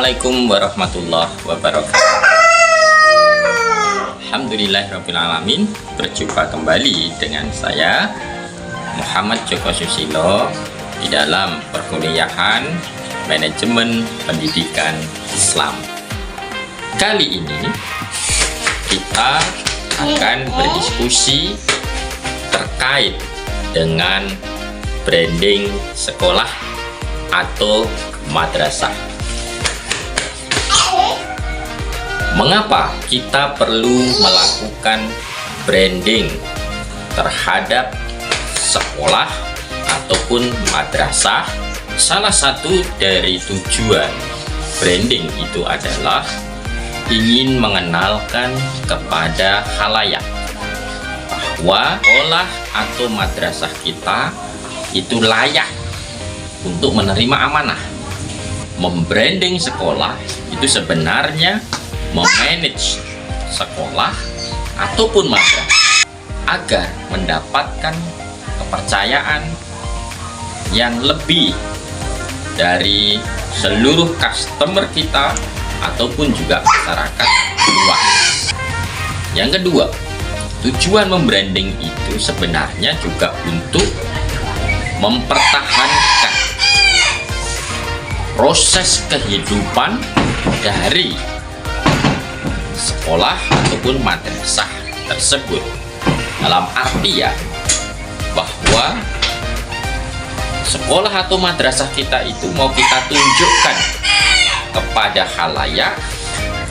Assalamualaikum warahmatullahi wabarakatuh. Alhamdulillahirrabbilalamin. Berjumpa kembali dengan saya Muhammad Joko Susilo di dalam perkuliahan Manajemen Pendidikan Islam. Kali ini kita akan berdiskusi terkait dengan branding sekolah atau madrasah. Mengapa kita perlu melakukan branding terhadap sekolah ataupun madrasah? Salah satu dari tujuan branding itu adalah ingin mengenalkan kepada khalayak bahwa sekolah atau madrasah kita itu layak untuk menerima amanah. Membranding sekolah itu sebenarnya memanage sekolah ataupun madrasah agar mendapatkan kepercayaan yang lebih dari seluruh customer kita ataupun juga masyarakat luas. Yang kedua, tujuan membranding itu sebenarnya juga untuk mempertahankan proses kehidupan dari sekolah ataupun madrasah tersebut, dalam artian bahwa sekolah atau madrasah kita itu mau kita tunjukkan kepada khalayak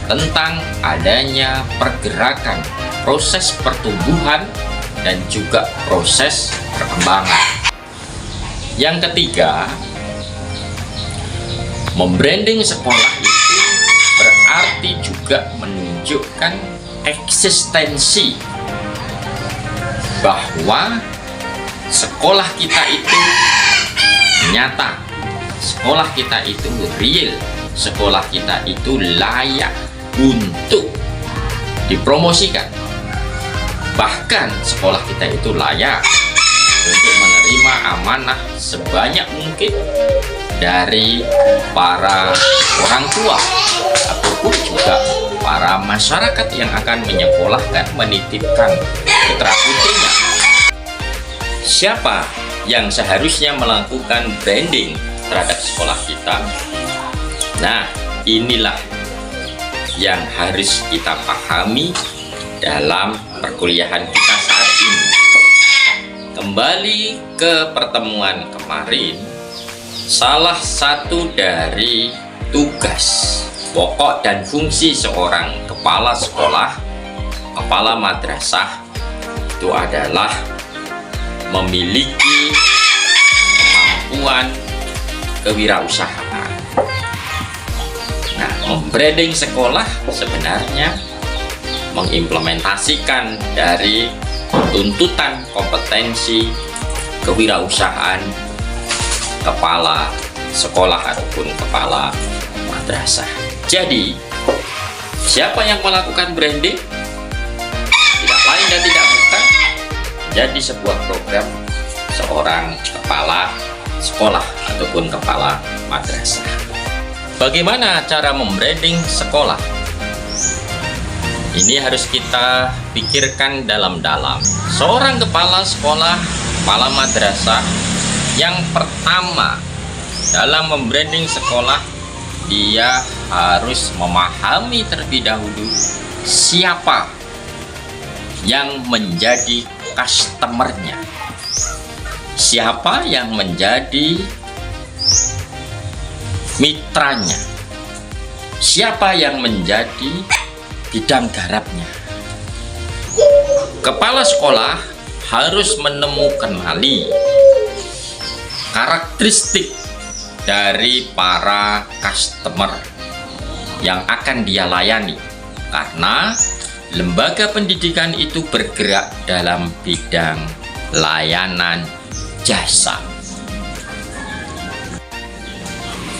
tentang adanya pergerakan, proses pertumbuhan dan juga proses perkembangan. Yang ketiga, membranding sekolah itu berarti juga menunjukkan eksistensi bahwa sekolah kita itu nyata, sekolah kita itu real, sekolah kita itu layak untuk dipromosikan. Bahkan sekolah kita itu layak untuk menerima amanah sebanyak mungkin dari para orang tua ataupun juga para masyarakat yang akan menyekolahkan, menitipkan putra putrinya. Siapa yang seharusnya melakukan branding terhadap sekolah kita? Nah, inilah yang harus kita pahami dalam perkuliahan kita saat ini. Kembali ke pertemuan kemarin, salah satu dari tugas pokok dan fungsi seorang kepala sekolah, kepala madrasah itu adalah memiliki kemampuan kewirausahaan. Nah, membranding sekolah sebenarnya mengimplementasikan dari tuntutan kompetensi kewirausahaan kepala sekolah ataupun kepala madrasah. Jadi, siapa yang melakukan branding? Tidak lain dan tidak bukan jadi sebuah program seorang kepala sekolah ataupun kepala madrasah. Bagaimana cara membranding sekolah? Ini harus kita pikirkan dalam-dalam. Seorang kepala sekolah, kepala madrasah, yang pertama dalam membranding sekolah, dia harus memahami terlebih dahulu siapa yang menjadi customernya, siapa yang menjadi mitranya, siapa yang menjadi bidang garapnya. Kepala sekolah harus menemukan karakteristik dari para customer yang akan dia layani, karena lembaga pendidikan itu bergerak dalam bidang layanan jasa.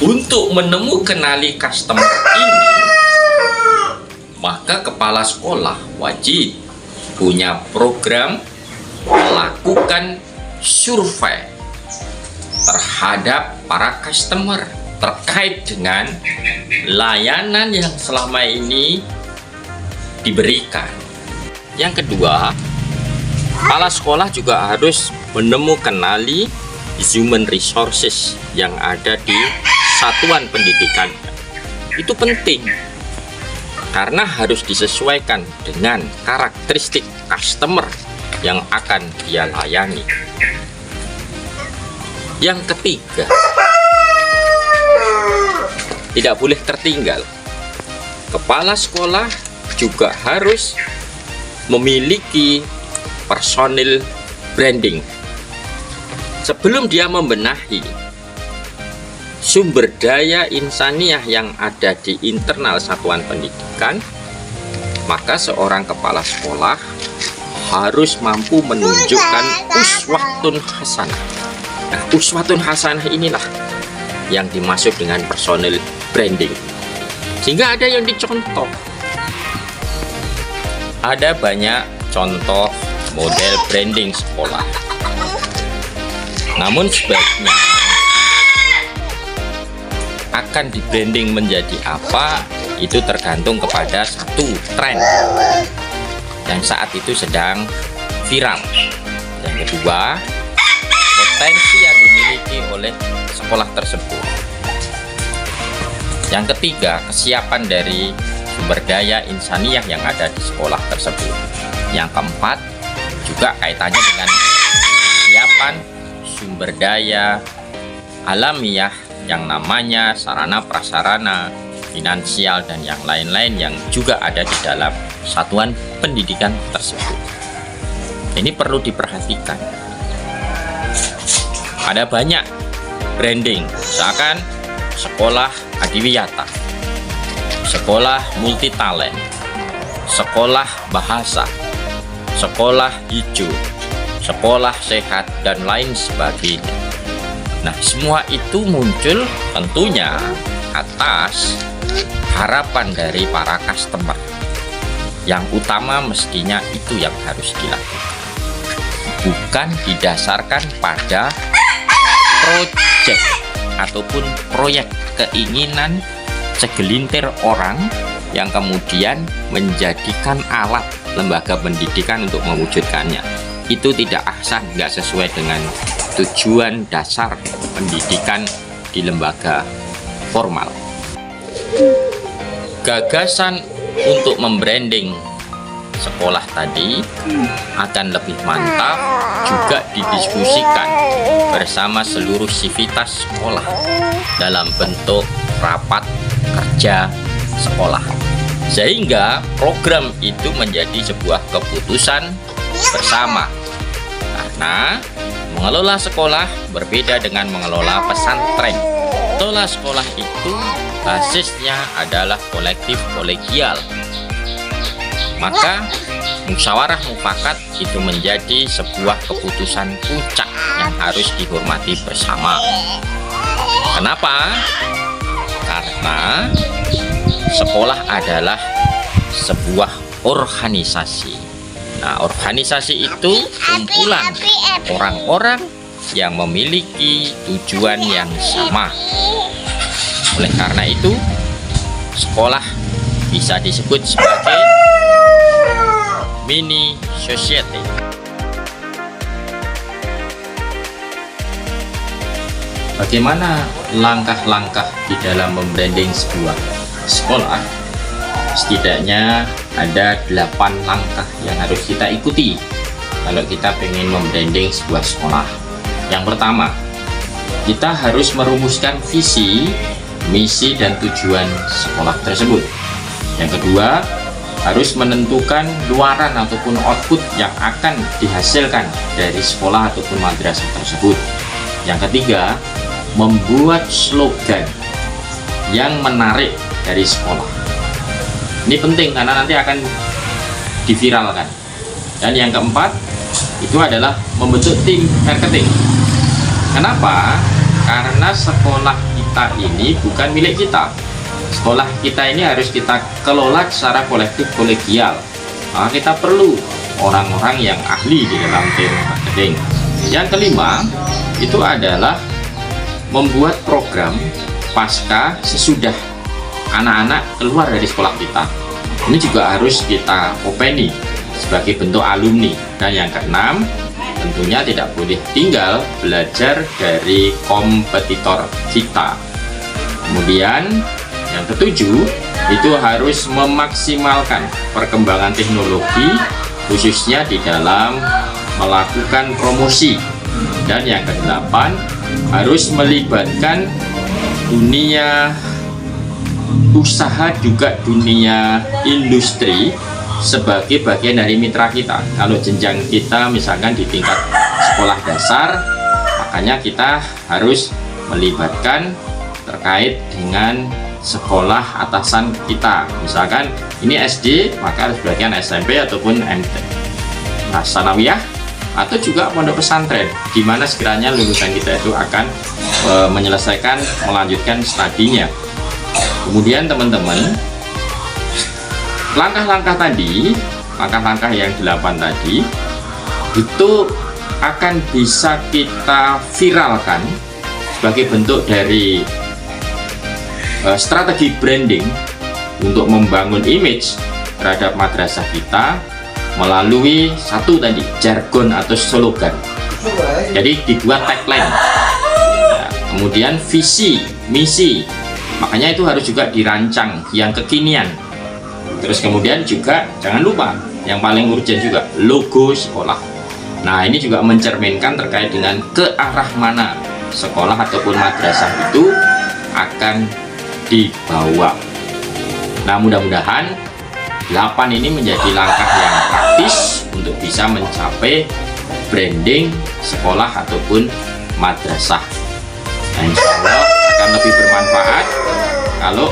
Untuk menemukan customer ini, maka kepala sekolah wajib punya program melakukan survei terhadap para customer terkait dengan layanan yang selama ini diberikan. Yang kedua, kepala sekolah juga harus menemukan human resources yang ada di satuan pendidikan. Itu penting karena harus disesuaikan dengan karakteristik customer yang akan dia layani. Yang ketiga, tidak boleh tertinggal, kepala sekolah juga harus memiliki personil branding. Sebelum dia membenahi sumber daya insaniah yang ada di internal satuan pendidikan, maka seorang kepala sekolah harus mampu menunjukkan uswatun hasanah. Nah, uswatun hasanah inilah yang dimaksud dengan personil branding, sehingga ada yang dicontoh. Ada banyak contoh model branding sekolah, namun sebaiknya akan di branding menjadi apa itu tergantung kepada satu tren yang saat itu sedang viral. Yang kedua, potensi yang dimiliki oleh sekolah tersebut. Yang ketiga, kesiapan dari sumber daya insaniah yang ada di sekolah tersebut. Yang keempat, juga kaitannya dengan kesiapan sumber daya alamiah yang namanya sarana prasarana, finansial, dan yang lain-lain yang juga ada di dalam satuan pendidikan tersebut. Ini perlu diperhatikan. Ada banyak branding, misalkan sekolah adiwiyata, sekolah multitalent, sekolah bahasa, sekolah hijau, sekolah sehat, dan lain sebagainya. Nah, semua itu muncul tentunya atas harapan dari para customer. Yang utama mestinya itu yang harus dilakukan, bukan didasarkan pada project ataupun proyek keinginan segelintir orang yang kemudian menjadikan alat lembaga pendidikan untuk mewujudkannya. Itu tidak ahsan, nggak sesuai dengan tujuan dasar pendidikan di lembaga formal. Gagasan untuk membranding sekolah tadi akan lebih mantap juga didiskusikan bersama seluruh sivitas sekolah dalam bentuk rapat kerja sekolah, sehingga program itu menjadi sebuah keputusan bersama. Karena mengelola sekolah berbeda dengan mengelola pesantren. Mengelola sekolah itu basisnya adalah kolektif kolegial. Maka musyawarah mufakat itu menjadi sebuah keputusan puncak yang harus dihormati bersama. Kenapa? Karena sekolah adalah sebuah organisasi. Nah, organisasi itu kumpulan orang-orang yang memiliki tujuan yang sama. Oleh karena itu, sekolah bisa disebut sebagai mini society. Bagaimana langkah-langkah di dalam membranding sebuah sekolah? Setidaknya ada 8 langkah yang harus kita ikuti kalau kita ingin membranding sebuah sekolah. Yang pertama, kita harus merumuskan visi, misi, dan tujuan sekolah tersebut. Yang kedua, harus menentukan luaran ataupun output yang akan dihasilkan dari sekolah ataupun madrasah tersebut. Yang ketiga, membuat slogan yang menarik dari sekolah. Ini penting karena nanti akan diviralkan. Dan yang keempat, itu adalah membentuk tim marketing. Kenapa? Karena sekolah kita ini bukan milik kita. Sekolah kita ini harus kita kelola secara kolektif kolegial. Maka kita perlu orang-orang yang ahli di dalam tim marketing. Yang kelima, itu adalah membuat program pasca sesudah anak-anak keluar dari sekolah kita. Ini juga harus kita openi sebagai bentuk alumni. Dan yang keenam, tentunya tidak boleh tinggal belajar dari kompetitor kita. Kemudian yang ketujuh, itu harus memaksimalkan perkembangan teknologi khususnya di dalam melakukan promosi. Dan yang kedelapan, harus melibatkan dunia usaha juga dunia industri sebagai bagian dari mitra kita. Kalau jenjang kita misalkan di tingkat sekolah dasar, makanya kita harus melibatkan terkait dengan sekolah atasan kita. Misalkan ini SD, maka harus bagian SMP ataupun MT, nah, sanawiyah, atau juga pondok pesantren, di mana sekiranya lulusan kita itu akan menyelesaikan, melanjutkan studinya. Kemudian teman-teman, langkah-langkah tadi, langkah-langkah yang 8 tadi, itu akan bisa kita viralkan sebagai bentuk dari strategi branding untuk membangun image terhadap madrasah kita melalui satu tadi, jargon atau slogan. Jadi dibuat tagline, nah, kemudian visi, misi, makanya itu harus juga dirancang yang kekinian. Terus kemudian juga jangan lupa yang paling urgent juga logo sekolah. Nah, ini juga mencerminkan terkait dengan ke arah mana sekolah ataupun madrasah itu akan dibawa. Nah, mudah-mudahan 8 ini menjadi langkah yang praktis untuk bisa mencapai branding sekolah ataupun madrasah. Nah, insya Allah akan lebih bermanfaat kalau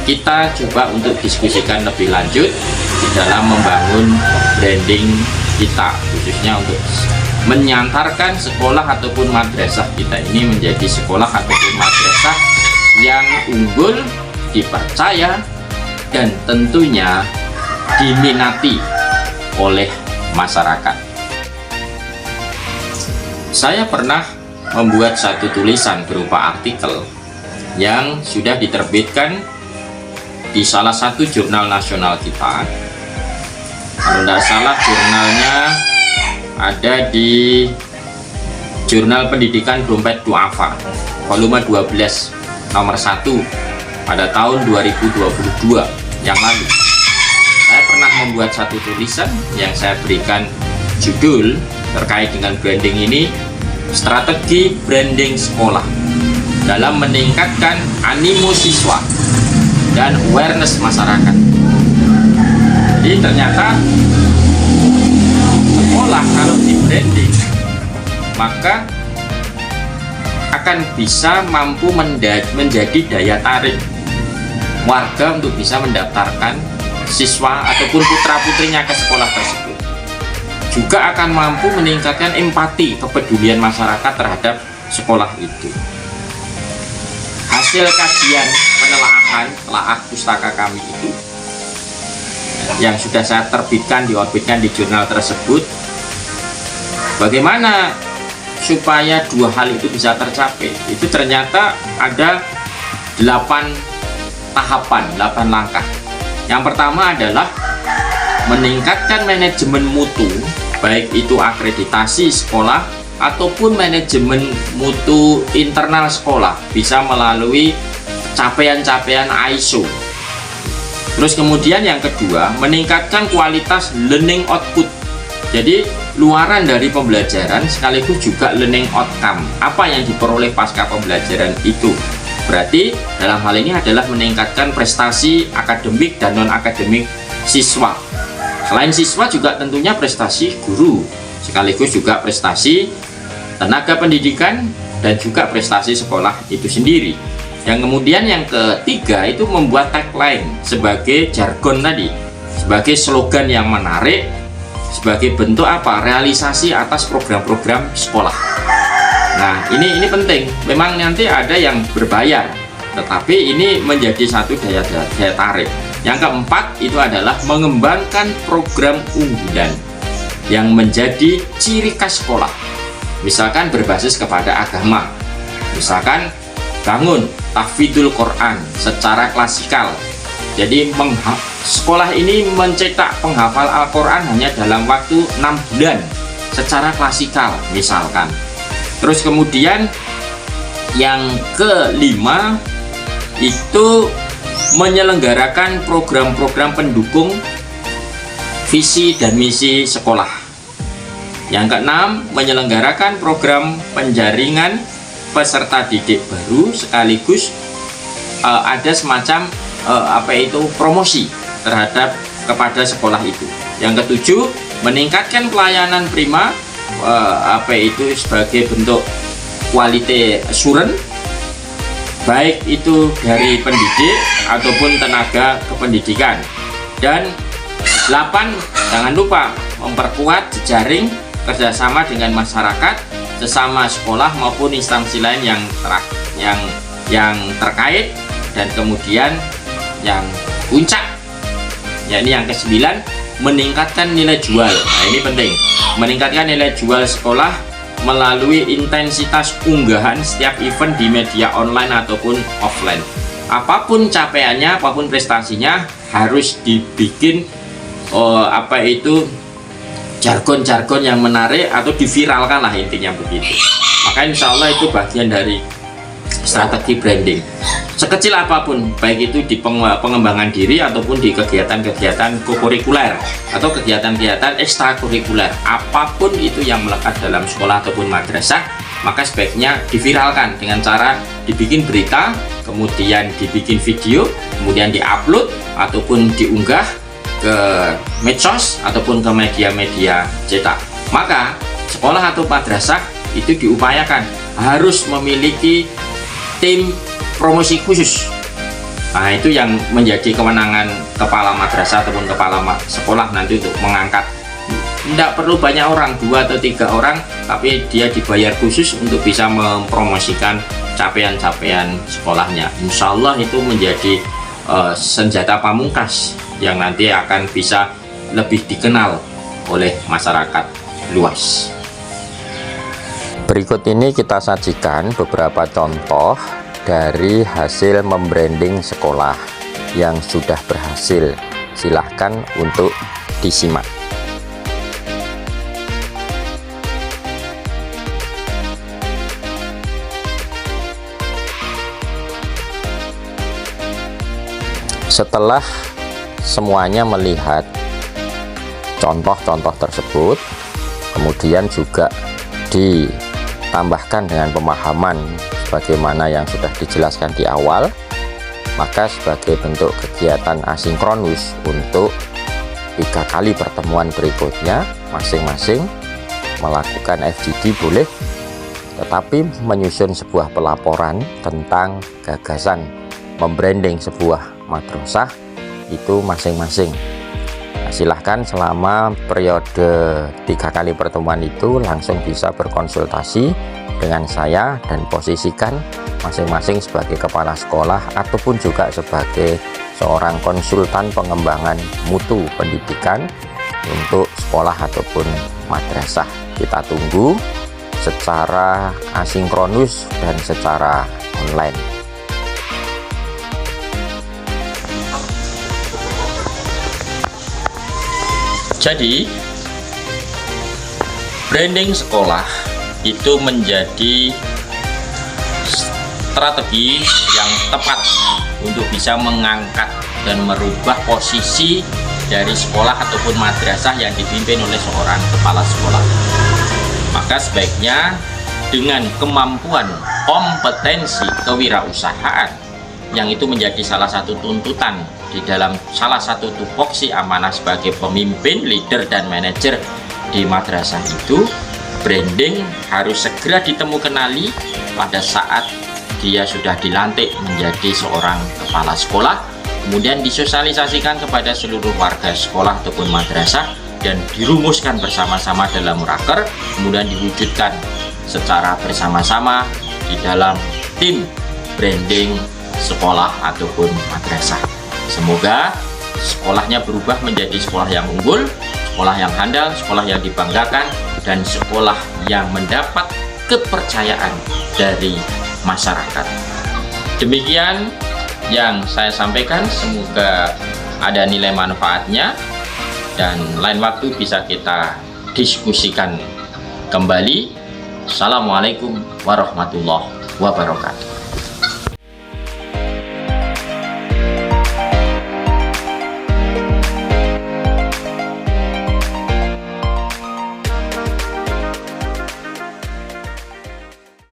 kita coba untuk diskusikan lebih lanjut di dalam membangun branding kita, khususnya untuk menyantarkan sekolah ataupun madrasah kita ini menjadi sekolah ataupun madrasah yang unggul, dipercaya, dan tentunya diminati oleh masyarakat. Saya pernah membuat satu tulisan berupa artikel yang sudah diterbitkan di salah satu jurnal nasional kita. Kalau tidak salah jurnalnya ada di Jurnal Pendidikan Dompet Duafa volume 12 nomor 1 pada tahun 2022 yang lalu. Saya pernah membuat satu tulisan yang saya berikan judul terkait dengan branding ini, strategi branding sekolah dalam meningkatkan animo siswa dan awareness masyarakat. Jadi ternyata sekolah kalau di branding maka akan bisa mampu menjadi daya tarik warga untuk bisa mendaftarkan siswa ataupun putra-putrinya ke sekolah tersebut. Juga akan mampu meningkatkan empati, kepedulian masyarakat terhadap sekolah itu. Hasil kajian penelaahan telaah pustaka kami itu yang sudah saya terbitkan, diorbitkan di jurnal tersebut, bagaimana supaya dua hal itu bisa tercapai. Itu ternyata ada 8 tahapan, 8 langkah. Yang pertama adalah meningkatkan manajemen mutu, baik itu akreditasi sekolah ataupun manajemen mutu internal sekolah, bisa melalui capaian-capaian ISO. Terus kemudian yang kedua, meningkatkan kualitas learning output. Jadi luaran dari pembelajaran sekaligus juga learning outcome, apa yang diperoleh pasca pembelajaran itu. Berarti dalam hal ini adalah meningkatkan prestasi akademik dan non-akademik siswa. Selain siswa juga tentunya prestasi guru, sekaligus juga prestasi tenaga pendidikan dan juga prestasi sekolah itu sendiri. Yang kemudian yang ketiga itu membuat tagline sebagai jargon tadi, sebagai slogan yang menarik, sebagai bentuk apa? Realisasi atas program-program sekolah. Nah, ini penting. Memang nanti ada yang berbayar, tetapi ini menjadi satu daya tarik. Yang keempat itu adalah mengembangkan program unggulan yang menjadi ciri khas sekolah. Misalkan berbasis kepada agama. Misalkan bangun tahfidzul Quran secara klasikal. Jadi sekolah ini mencetak penghafal Al-Quran hanya dalam waktu 6 bulan secara klasikal misalkan. Terus kemudian yang kelima itu menyelenggarakan program-program pendukung visi dan misi sekolah. Yang keenam, menyelenggarakan program penjaringan peserta didik baru sekaligus ada semacam promosi terhadap kepada sekolah itu. Yang ketujuh, meningkatkan pelayanan prima sebagai bentuk quality assurance, baik itu dari pendidik ataupun tenaga kependidikan. Dan 8, jangan lupa memperkuat jejaring kerjasama dengan masyarakat, sesama sekolah maupun instansi lain yang terkait. Dan kemudian yang puncak, yakni yang ke-9, meningkatkan nilai jual. Nah, ini penting, meningkatkan nilai jual sekolah melalui intensitas unggahan setiap event di media online ataupun offline. Apapun capaiannya, apapun prestasinya, harus dibikin jargon-jargon yang menarik atau diviralkan lah, intinya begitu. Maka insya Allah itu bagian dari strategi branding. Sekecil apapun, baik itu di pengembangan diri ataupun di kegiatan-kegiatan kokurikuler atau kegiatan-kegiatan ekstrakurikuler, apapun itu yang melekat dalam sekolah ataupun madrasah, maka sebaiknya diviralkan dengan cara dibikin berita, kemudian dibikin video, kemudian diupload ataupun diunggah ke medsos ataupun ke media-media cetak. Maka sekolah atau madrasah itu diupayakan harus memiliki tim promosi khusus. Nah, itu yang menjadi kewenangan kepala madrasah ataupun kepala sekolah nanti untuk mengangkat. Tidak perlu banyak orang, 2 atau 3 orang, tapi dia dibayar khusus untuk bisa mempromosikan capaian-capaian sekolahnya. Insya Allah itu menjadi senjata pamungkas yang nanti akan bisa lebih dikenal oleh masyarakat luas. Berikut ini kita sajikan beberapa contoh dari hasil membranding sekolah yang sudah berhasil. Silahkan untuk disimak. Setelah semuanya melihat contoh-contoh tersebut, kemudian juga ditambahkan dengan pemahaman bagaimana yang sudah dijelaskan di awal, maka sebagai bentuk kegiatan asinkronus untuk 3 kali pertemuan berikutnya, masing-masing melakukan FGD boleh, tetapi menyusun sebuah pelaporan tentang gagasan membranding sebuah madrasah itu masing-masing. Nah, silahkan selama periode 3 kali pertemuan itu langsung bisa berkonsultasi dengan saya dan posisikan masing-masing sebagai kepala sekolah ataupun juga sebagai seorang konsultan pengembangan mutu pendidikan untuk sekolah ataupun madrasah. Kita tunggu secara asinkronus dan secara online. Jadi branding sekolah itu menjadi strategi yang tepat untuk bisa mengangkat dan merubah posisi dari sekolah ataupun madrasah yang dipimpin oleh seorang kepala sekolah. Maka sebaiknya dengan kemampuan kompetensi kewirausahaan yang itu menjadi salah satu tuntutan di dalam salah satu tupoksi amanah sebagai pemimpin, leader, dan manajer di madrasah itu, branding harus segera kenali pada saat dia sudah dilantik menjadi seorang kepala sekolah, kemudian disosialisasikan kepada seluruh warga sekolah ataupun madrasah dan dirumuskan bersama-sama dalam raker, kemudian diwujudkan secara bersama-sama di dalam tim branding sekolah ataupun madrasah. Semoga sekolahnya berubah menjadi sekolah yang unggul, sekolah yang handal, sekolah yang dibanggakan, dan sekolah yang mendapat kepercayaan dari masyarakat. Demikian yang saya sampaikan, semoga ada nilai manfaatnya dan lain waktu bisa kita diskusikan kembali. Assalamualaikum warahmatullahi wabarakatuh.